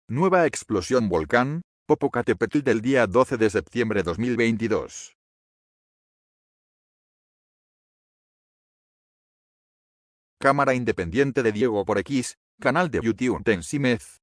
Nueva explosión volcán, Popocatépetl del día 12 de septiembre 2022. Cámara independiente de Diego por X, canal de YouTube Tensímez.